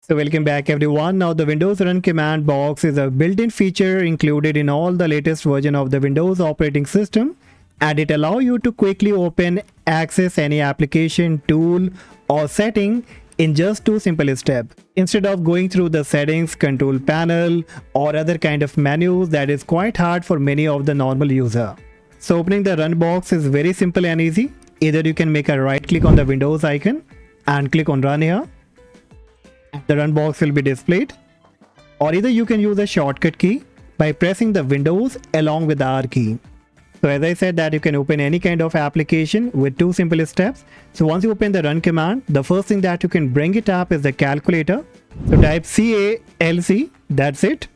So welcome back everyone. Now the Windows Run command box is a built-in feature included in all the latest version of the Windows operating system, and it allows you to quickly open, access any application, tool or setting in just two simple steps. Instead of going through the settings, control panel or other kind of menus that is quite hard for many of the normal user. So opening the Run box is very simple and easy. Either you can make a right click on the Windows icon and click on Run here. The Run box will be displayed, or either you can use a shortcut key by pressing the Windows along with the R key. So as I said that you can open any kind of application with two simple steps. So once you open the Run command, the first thing that you can bring it up is the calculator. So type CALC, that's it,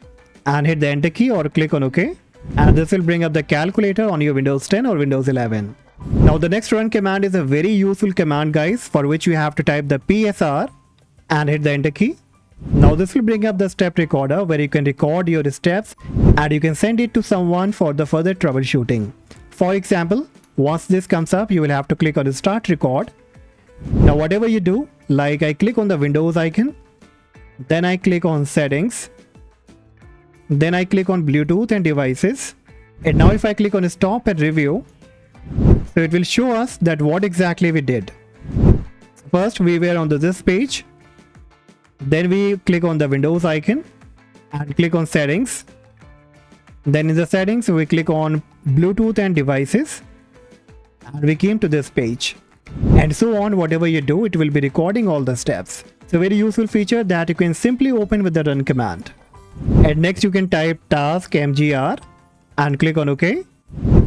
and hit the enter key or click on OK, and this will bring up the calculator on your Windows 10 or Windows 11. Now the next Run command is a very useful command, guys, for which you have to type the PSR and hit the enter key. Now this will bring up the step recorder where you can record your steps and you can send it to someone for the further troubleshooting. For example, once this comes up, you will have to click on the start record. Now whatever you do, like I click on the Windows icon, then I click on settings, then I click on Bluetooth and devices, and now if I click on stop and review, so it will show us that what exactly we did. First we were on this page. Then we click on the Windows icon and click on settings. Then in the settings we click on Bluetooth and devices and we came to this page, and so on. Whatever you do, it will be recording all the steps. It's a very useful feature that you can simply open with the Run command. And next you can type task mgr and click on OK,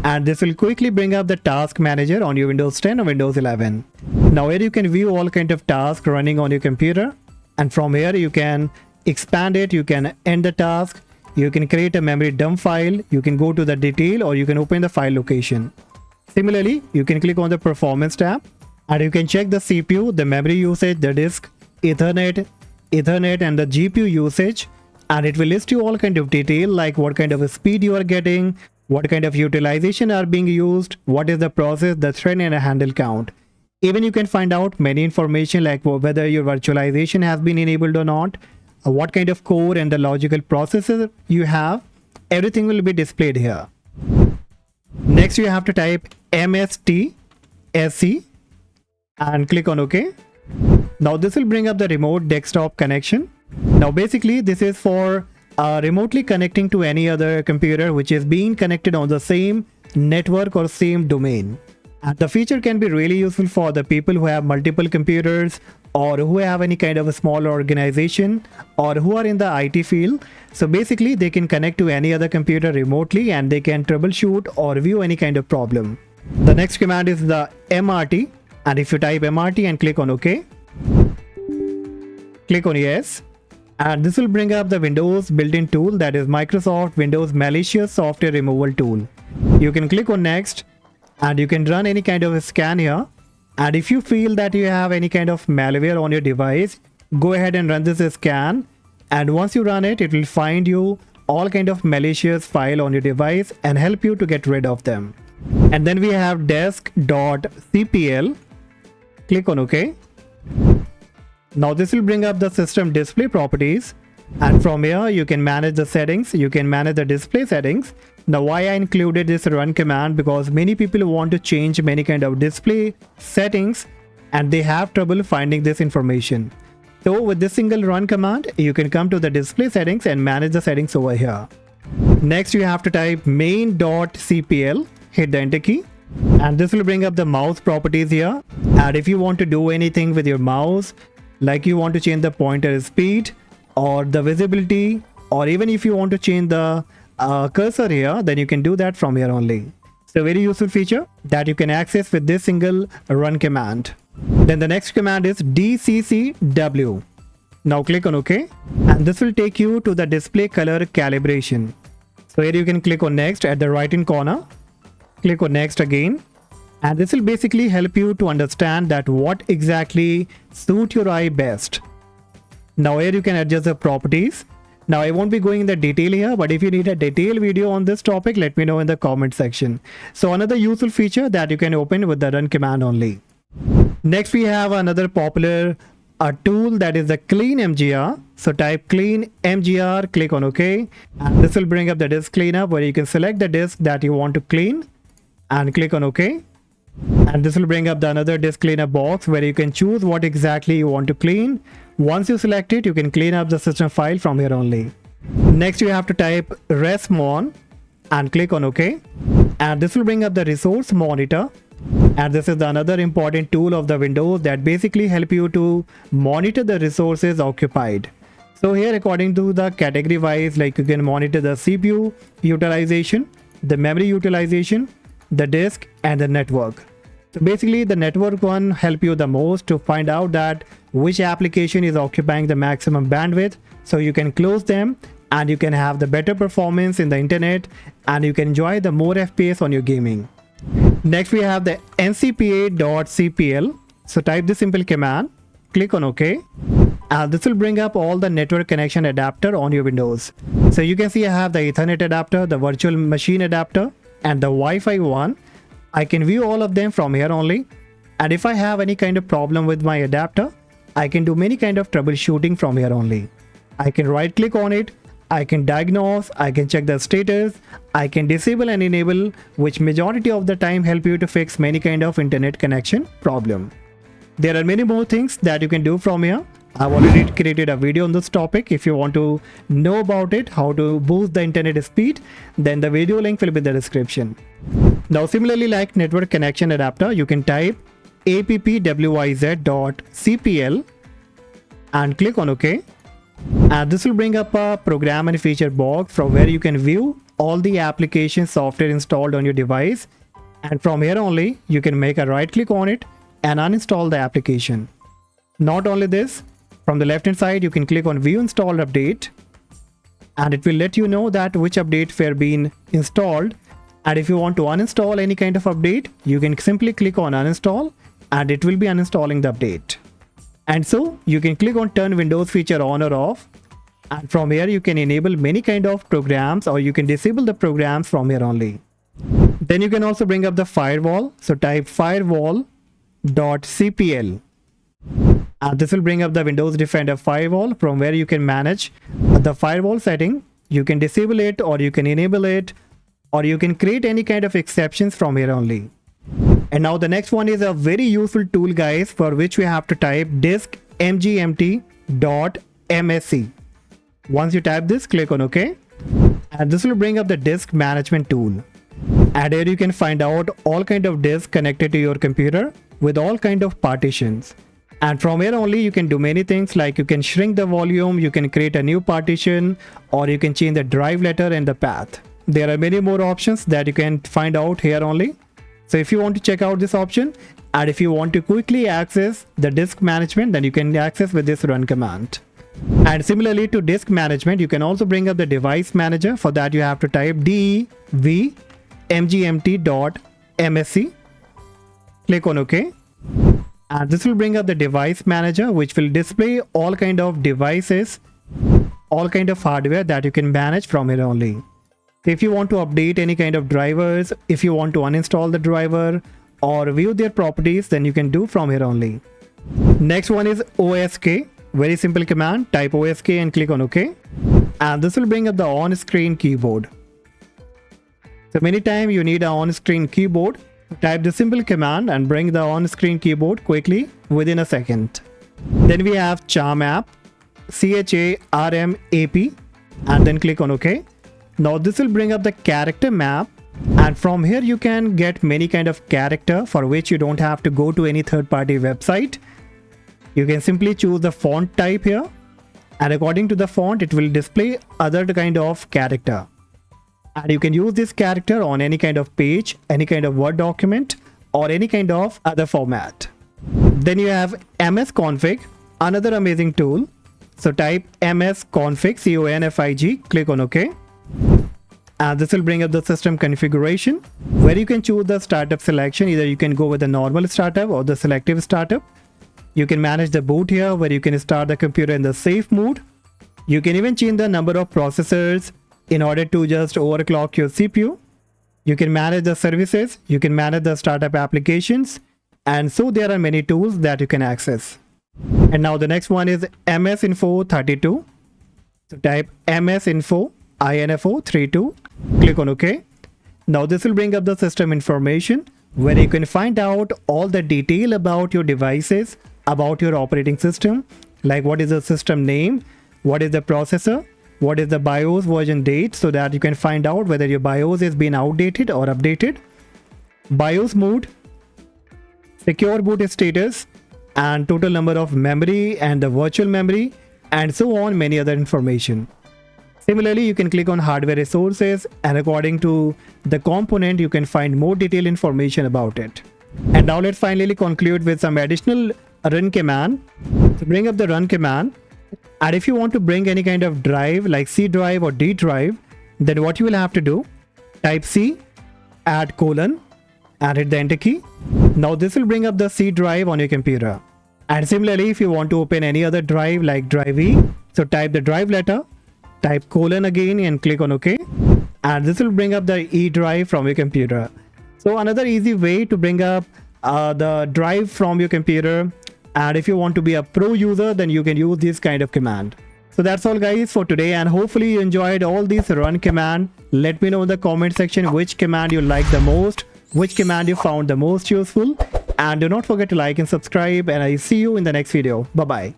and this will quickly bring up the task manager on your Windows 10 or Windows 11. Now here you can view all kind of tasks running on your computer. And from here you can expand it, you can end the task, you can create a memory dump file, you can go to the detail, or you can open the file location. Similarly, you can click on the performance tab and you can check the CPU, the memory usage, the disk, Ethernet and the GPU usage, and it will list you all kind of detail like what kind of a speed you are getting, what kind of utilization are being used, what is the process, the thread and a handle count. Even you can find out many information like whether your virtualization has been enabled or not, what kind of core and the logical processor you have. Everything will be displayed here. Next you have to type MSTSC and click on OK. Now this will bring up the remote desktop connection. Now basically this is for remotely connecting to any other computer which is being connected on the same network or same domain. And the feature can be really useful for the people who have multiple computers or who have any kind of a small organization or who are in the IT field. So basically they can connect to any other computer remotely and they can troubleshoot or view any kind of problem. The next command is the MRT, and if you type MRT and click on OK, click on yes, and this will bring up the Windows built-in tool, that is Microsoft Windows Malicious Software Removal Tool. You can click on next and you can run any kind of a scan here, and if you feel that you have any kind of malware on your device, go ahead and run this scan, and once you run it, it will find you all kind of malicious file on your device and help you to get rid of them. And then we have desk.cpl, click on OK. Now this will bring up the system display properties, and from here you can manage the settings, you can manage the display settings. Now why I included this Run command, because many people want to change many kind of display settings and they have trouble finding this information. So with this single Run command you can come to the display settings and manage the settings over here. Next you have to type main.cpl, hit the enter key, and this will bring up the mouse properties here. And if you want to do anything with your mouse, like you want to change the pointer speed or the visibility, or even if you want to change the cursor here, then you can do that from here only. It's a very useful feature that you can access with this single Run command. Then the next command is DCCW. Now click on OK, and this will take you to the display color calibration. So here you can click on next at the right hand corner, click on next again, and this will basically help you to understand that what exactly suit your eye best. Now here you can adjust the properties. Now I won't be going in the detail here, but if you need a detailed video on this topic, let me know in the comment section. So another useful feature that you can open with the Run command only. Next we have another popular a tool that is the clean MGR. So type clean MGR, click on OK, and this will bring up the disk cleanup where you can select the disk that you want to clean and click on OK. And this will bring up the another disk cleanup box where you can choose what exactly you want to clean. Once you select it, you can clean up the system file from here only. Next, you have to type resmon and click on OK. And this will bring up the resource monitor. And this is the another important tool of the Windows that basically help you to monitor the resources occupied. So here, according to the category wise, like you can monitor the CPU utilization, the memory utilization, the disk, and the network. So basically the network one help you the most to find out that which application is occupying the maximum bandwidth, so you can close them and you can have the better performance in the internet and you can enjoy the more FPS on your gaming. Next, we have the ncpa.cpl. So type the simple command, click on OK, and this will bring up all the network connection adapter on your Windows. So you can see I have the Ethernet adapter, the virtual machine adapter, and the Wi-Fi one. I can view all of them from here only. And if I have any kind of problem with my adapter, I can do many kind of troubleshooting from here only. I can right click on it, I can diagnose, I can check the status, I can disable and enable, which majority of the time help you to fix many kind of internet connection problem. There are many more things that you can do from here. I've already created a video on this topic. If you want to know about it, how to boost the internet speed, then the video link will be in the description. Now similarly, like network connection adapter, you can type appwiz.cpl and click on OK. And this will bring up a program and feature box from where you can view all the application software installed on your device. And from here only, you can make a right click on it and uninstall the application. Not only this, from the left hand side, you can click on view installed update and it will let you know that which update were being installed. And if you want to uninstall any kind of update, you can simply click on uninstall and it will be uninstalling the update. And so you can click on turn Windows feature on or off. And from here, you can enable many kind of programs or you can disable the programs from here only. Then you can also bring up the firewall. So type firewall.cpl. And this will bring up the Windows Defender firewall from where you can manage the firewall setting. You can disable it or you can enable it or you can create any kind of exceptions from here only. And now the next one is a very useful tool, guys, for which we have to type disk mgmt.msc. Once you type this, click on OK. And this will bring up the disk management tool. And here you can find out all kind of disks connected to your computer with all kind of partitions. And from here only you can do many things, like you can shrink the volume, you can create a new partition, or you can change the drive letter and the path. There are many more options that you can find out here only. So if you want to check out this option, and if you want to quickly access the disk management, then you can access with this run command. And similarly to disk management, you can also bring up the device manager. For that you have to type devmgmt.msc. Click on OK. And this will bring up the device manager, which will display all kind of devices, all kind of hardware that you can manage from here only. If you want to update any kind of drivers, if you want to uninstall the driver or view their properties, then you can do from here only. Next one is OSK. Very simple command. Type OSK and click on OK. And this will bring up the on-screen keyboard. So many times you need an on-screen keyboard. Type the simple command and bring the on-screen keyboard quickly within a second. Then we have charm app, CHARMAP, and then click on OK. Now this will bring up the character map, and from here you can get many kind of character for which you don't have to go to any third-party website. You can simply choose the font type here, and according to the font it will display other kind of character. And you can use this character on any kind of page, any kind of Word document, or any kind of other format. Then you have msconfig, another amazing tool. So type msconfig, CONFIG, click on OK. And this will bring up the system configuration where you can choose the startup selection. Either you can go with the normal startup or the selective startup. You can manage the boot here where you can start the computer in the safe mode. You can even change the number of processors in order to just overclock your CPU. You can manage the services, you can manage the startup applications, and so there are many tools that you can access. And now the next one is msinfo32. So type msinfo info32, click on OK. Now this will bring up the system information where you can find out all the detail about your devices, about your operating system, like what is the system name, what is the processor, what is the BIOS version date, so that you can find out whether your BIOS is being outdated or updated, BIOS mode, secure boot status, and total number of memory and the virtual memory, and so on, many other information. Similarly, you can click on hardware resources, and according to the component you can find more detailed information about it. And now let's finally conclude with some additional run command. So bring up the run command, and if you want to bring any kind of drive like C drive or D drive, then what you will have to do, type C, add colon, and hit the enter key. Now this will bring up the C drive on your computer. And similarly, if you want to open any other drive like drive E, so type the drive letter, type colon again and click on OK, and this will bring up the E drive from your computer. So another easy way to bring up the drive from your computer, and if you want to be a pro user, then you can use this kind of command. So that's all guys for today, and hopefully you enjoyed all these run command. Let me know in the comment section which command you like the most, which command you found the most useful, and do not forget to like and subscribe, and I see you in the next video. Bye bye.